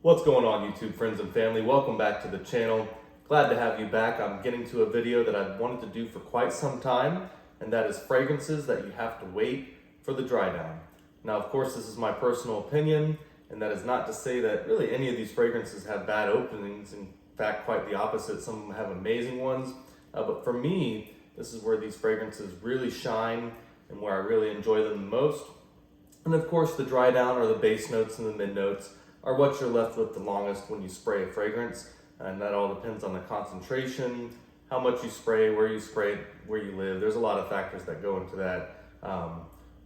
What's going on, YouTube friends and family? Welcome back to the channel. Glad to have you back. I'm getting to a video that I've wanted to do for quite some time, and that is fragrances that you have to wait for the dry down. Now, of course, this is my personal opinion, and that is not to say that really any of these fragrances have bad openings. In fact, quite the opposite. Some of them have amazing ones. But for me, this is where these fragrances really shine and where I really enjoy them the most. And of course, the dry down or the base notes and the mid notes are what you're left with the longest when you spray a fragrance. And that all depends on the concentration, how much you spray, where you live. There's a lot of factors that go into that.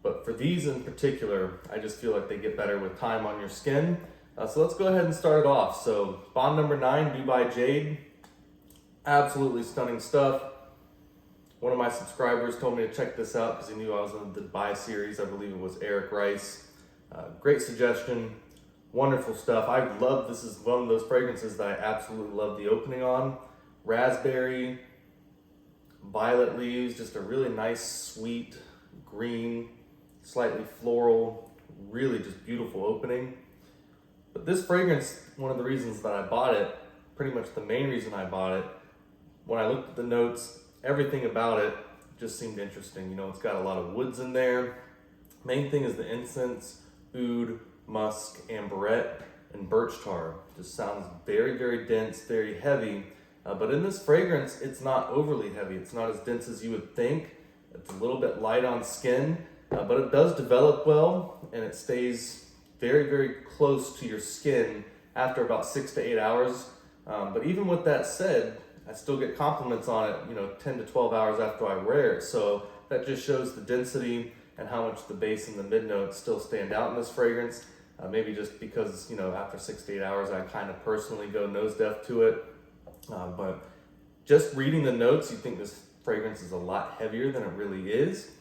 But for these in particular, I just feel like they get better with time on your skin. So let's go ahead and start it off. So Bond number 9, Do by Jade. Absolutely stunning stuff. One of my subscribers told me to check this out because he knew I was in the Dubai series. I believe it was Eric Rice. Great suggestion. Wonderful stuff. This is one of those fragrances that I absolutely love the opening on. Raspberry, violet leaves, just a really nice, sweet, green, slightly floral, really just beautiful opening. But this fragrance, one of the reasons that I bought it, pretty much the main reason I bought it, when I looked at the notes, everything about it just seemed interesting. You know, it's got a lot of woods in there. Main thing is the incense, oud, musk, amberette, and birch tar. Just sounds very, very dense, very heavy. But in this fragrance, it's not overly heavy. It's not as dense as you would think. It's a little bit light on skin, but it does develop well, and it stays very, very close to your skin after about 6 to 8 hours. But even with that said, I still get compliments on it, 10 to 12 hours after I wear it. So that just shows the density and how much the base and the mid notes still stand out in this fragrance. Maybe just because, after 6 to 8 hours, I kind of personally go nose deaf to it. But just reading the notes, you think this fragrance is a lot heavier than it really is.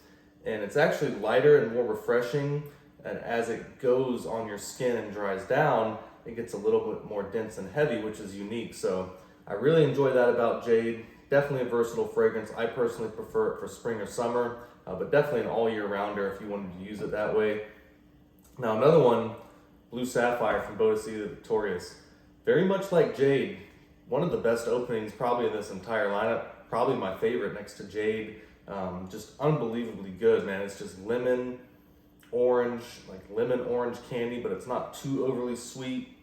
And it's actually lighter and more refreshing. And as it goes on your skin and dries down, it gets a little bit more dense and heavy, which is unique. So I really enjoy that about Jade. Definitely a versatile fragrance. I personally prefer it for spring or summer, but definitely an all year rounder if you wanted to use it that way. Now another one, Blue Sapphire from Boadicea Victorious. Very much like Jade, one of the best openings probably in this entire lineup. Probably my favorite next to Jade. Just unbelievably good, man. It's just lemon, orange, like lemon orange candy, but it's not too overly sweet.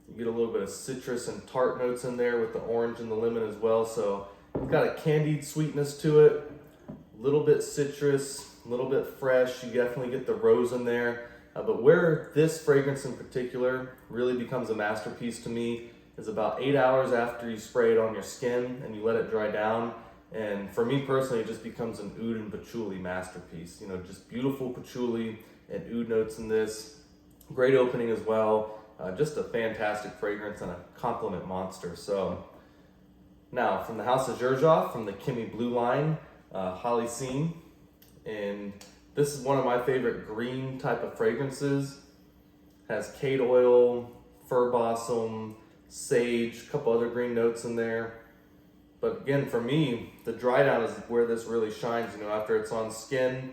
You get a little bit of citrus and tart notes in there with the orange and the lemon as well. So it's got a candied sweetness to it, a little bit citrus, a little bit fresh. You definitely get the rose in there. But where this fragrance in particular really becomes a masterpiece to me is about 8 hours after you spray it on your skin and you let it dry down. And for me personally, it just becomes an oud and patchouli masterpiece. Just beautiful patchouli and oud notes in this. Great opening as well. Just a fantastic fragrance and a compliment monster. So now from the house of Xerjoff, from the Kimi Blue line, Holysm. And this is one of my favorite green type of fragrances. Has cade oil, fir balsam, sage, a couple other green notes in there. But again, for me, the dry down is where this really shines. After it's on skin,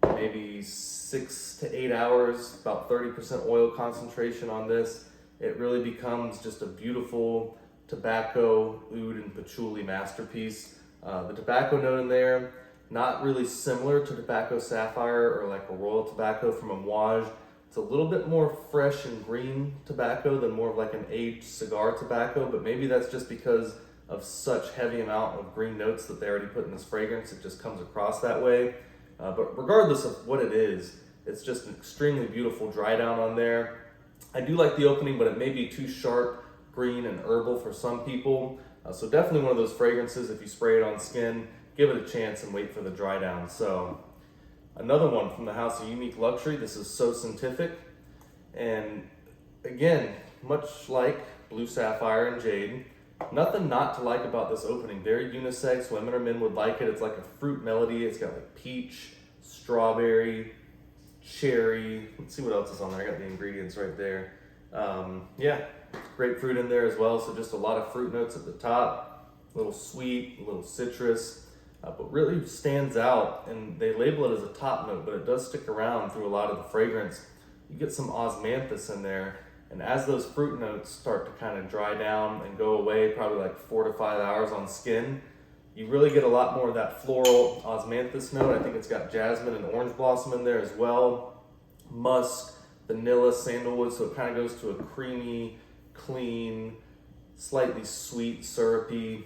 maybe 6 to 8 hours, about 30% oil concentration on this. It really becomes just a beautiful tobacco, oud, and patchouli masterpiece. The tobacco note in there, not really similar to tobacco Sapphire or like a royal tobacco from Amouage. It's a little bit more fresh and green tobacco than more of like an aged cigar tobacco, but maybe that's just because of such heavy amount of green notes that they already put in this fragrance. It just comes across that way. But regardless of what it is, it's just an extremely beautiful dry down on there. I do like the opening, but it may be too sharp, green, and herbal for some people. So definitely one of those fragrances, if you spray it on skin, give it a chance and wait for the dry down. So another one from the house of Unique Luxury. This is Soscientific. And again, much like Blue Sapphire and Jade, nothing not to like about this opening. Very unisex, women or men would like it. It's like a fruit melody. It's got like peach, strawberry, cherry. Let's see what else is on there. I got the ingredients right there. Grapefruit in there as well. So just a lot of fruit notes at the top, a little sweet, a little citrus. But really stands out, and they label it as a top note, but it does stick around through a lot of the fragrance. You get some osmanthus in there, And as those fruit notes start to kind of dry down and go away, probably like 4 to 5 hours on skin, you really get a lot more of that floral osmanthus note. I think it's got jasmine and orange blossom in there as well. Musk, vanilla, sandalwood, so it kind of goes to a creamy, clean, slightly sweet, syrupy,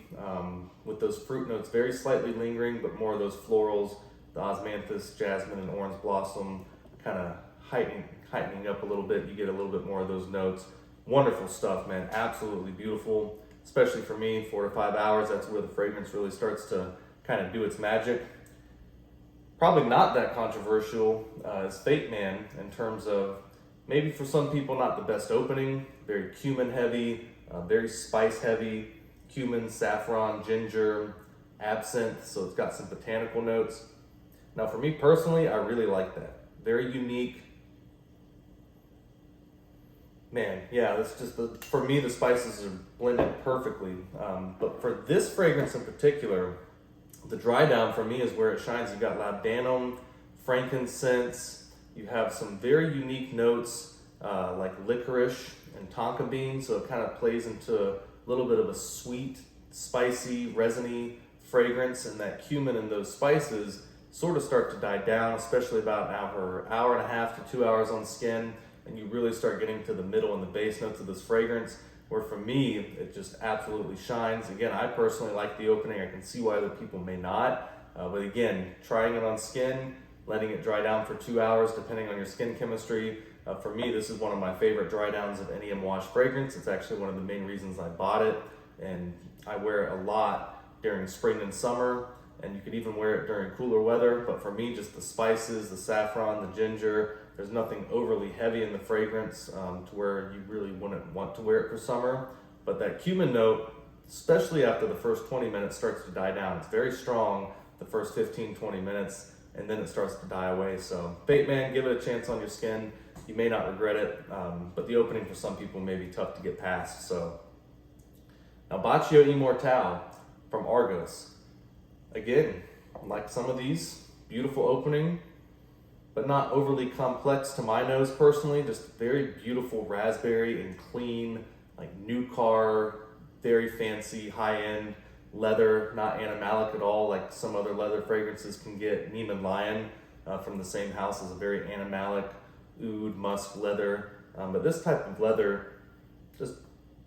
with those fruit notes very slightly lingering, but more of those florals, the osmanthus, jasmine, and orange blossom kind of heightening up a little bit. You get a little bit more of those notes. Wonderful stuff, man. Absolutely beautiful, especially for me. 4 to 5 hours, that's where the fragrance really starts to kind of do its magic. Probably not that controversial as Fate Man in terms of maybe for some people not the best opening. Very cumin heavy, very spice heavy. Cumin, saffron, ginger, absinthe, so it's got some botanical notes. Now for me personally, I really like that. Very unique. Man, yeah, that's just for me, the spices are blended perfectly. But for this fragrance in particular, the Drydown for me is where it shines. You've got labdanum, frankincense. You have some very unique notes like licorice and tonka bean. So it kind of plays into a little bit of a sweet, spicy, resiny fragrance, and that cumin and those spices sort of start to die down, especially about an hour and a half to 2 hours on skin, and you really start getting to the middle and the base notes of this fragrance, where for me, it just absolutely shines. Again, I personally like the opening. I can see why other people may not, but again, trying it on skin, letting it dry down for 2 hours, depending on your skin chemistry. For me, this is one of my favorite dry downs of any Amouage fragrance. It's actually one of the main reasons I bought it, and I wear it a lot during spring and summer, and you could even wear it during cooler weather. But for me, just the spices, the saffron, the ginger, there's nothing overly heavy in the fragrance to where you really wouldn't want to wear it for summer. But that cumin note, especially after the first 20 minutes, starts to die down. It's very strong the first 15, 20 minutes, and then it starts to die away. So Fate Man, give it a chance on your skin. You may not regret it, but the opening for some people may be tough to get past. So now Baccio Immortale from Argos. Again, like some of these, beautiful opening, but not overly complex to my nose personally. Just very beautiful raspberry and clean, like new car, very fancy, high-end leather, not animalic at all like some other leather fragrances can get. Neiman Lion from the same house is a very animalic oud, musk leather, but this type of leather, just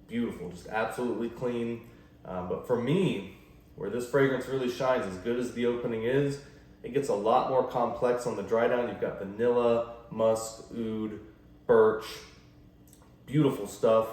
beautiful, just absolutely clean. But for me, where this fragrance really shines, as good as the opening is, it gets a lot more complex on the dry down. You've got vanilla, musk, oud, birch, beautiful stuff.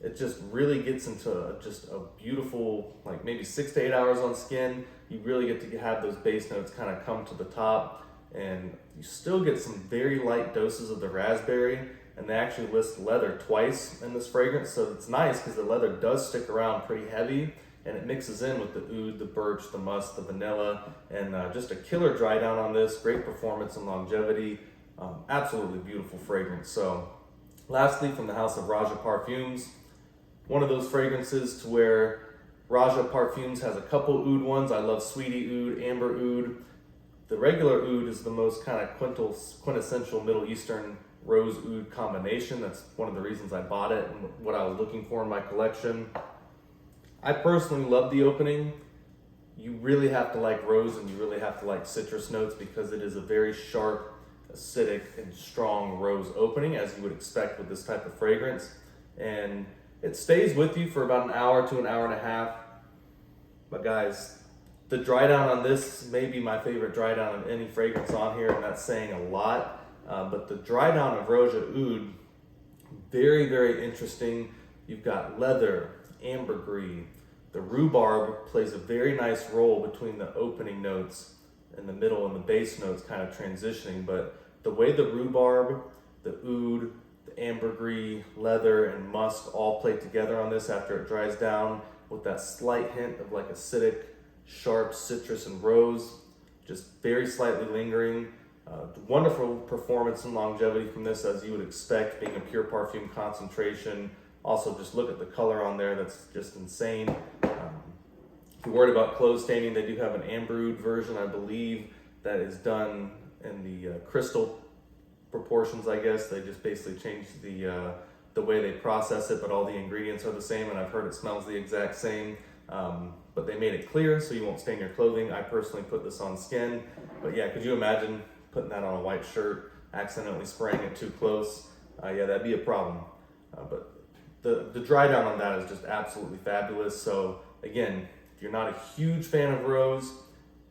It just really gets into just a beautiful, like maybe 6 to 8 hours on skin. You really get to have those base notes kind of come to the top, and you still get some very light doses of the raspberry, and they actually list leather twice in this fragrance, so it's nice because the leather does stick around pretty heavy, and it mixes in with the oud, the birch, the musk, the vanilla, and just a killer dry down on this. Great performance and longevity. Absolutely beautiful fragrance. So lastly, from the house of Roja Parfums, one of those fragrances to where Roja Parfums has a couple oud ones. I love Sweetie Oud, Amber Oud. The regular oud is the most kind of quintessential Middle Eastern rose oud combination. That's one of the reasons I bought it and what I was looking for in my collection. I personally love the opening. You really have to like rose and you really have to like citrus notes because it is a very sharp, acidic, and strong rose opening, as you would expect with this type of fragrance. And it stays with you for about an hour to an hour and a half. But guys, the dry down on this may be my favorite dry down of any fragrance on here, and that's saying a lot. But the dry down of Roja Oud, very, very interesting. You've got leather, ambergris. The rhubarb plays a very nice role between the opening notes and the middle and the base notes kind of transitioning. But the way the rhubarb, the oud, the ambergris, leather, and musk all play together on this after it dries down with that slight hint of like acidic, sharp citrus and rose, just very slightly lingering. Wonderful performance and longevity from this, as you would expect, being a pure perfume concentration. Also, just look at the color on there, that's just insane. If you're worried about clothes staining, they do have an amber oud version, I believe, that is done in the crystal proportions, I guess. They just basically changed the way they process it, but all the ingredients are the same, and I've heard it smells the exact same. But they made it clear so you won't stain your clothing. I personally put this on skin, but yeah, could you imagine putting that on a white shirt, accidentally spraying it too close? Yeah, that'd be a problem. But the dry down on that is just absolutely fabulous. So again, if you're not a huge fan of rose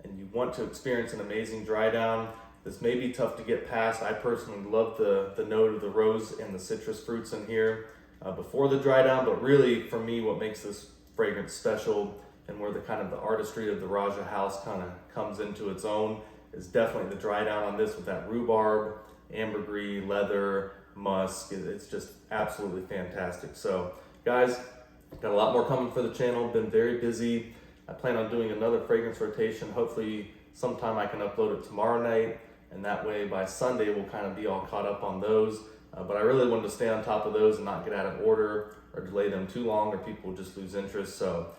and you want to experience an amazing dry down, this may be tough to get past. I personally love the note of the rose and the citrus fruits in here before the dry down, but really for me, what makes this fragrance special and where the kind of the artistry of the Roja house kind of comes into its own is definitely the dry down on this with that rhubarb, ambergris, leather, musk. It's just absolutely fantastic. So guys, got a lot more coming for the channel. Been very busy. I plan on doing another fragrance rotation. Hopefully sometime I can upload it tomorrow night, and that way by Sunday we'll kind of be all caught up on those. But I really wanted to stay on top of those and not get out of order or delay them too long, or people will just lose interest. So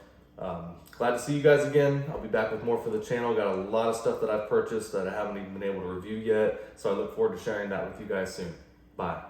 glad to see you guys again. I'll be back with more for the channel. Got a lot of stuff that I've purchased that I haven't even been able to review yet. So I look forward to sharing that with you guys soon. Bye.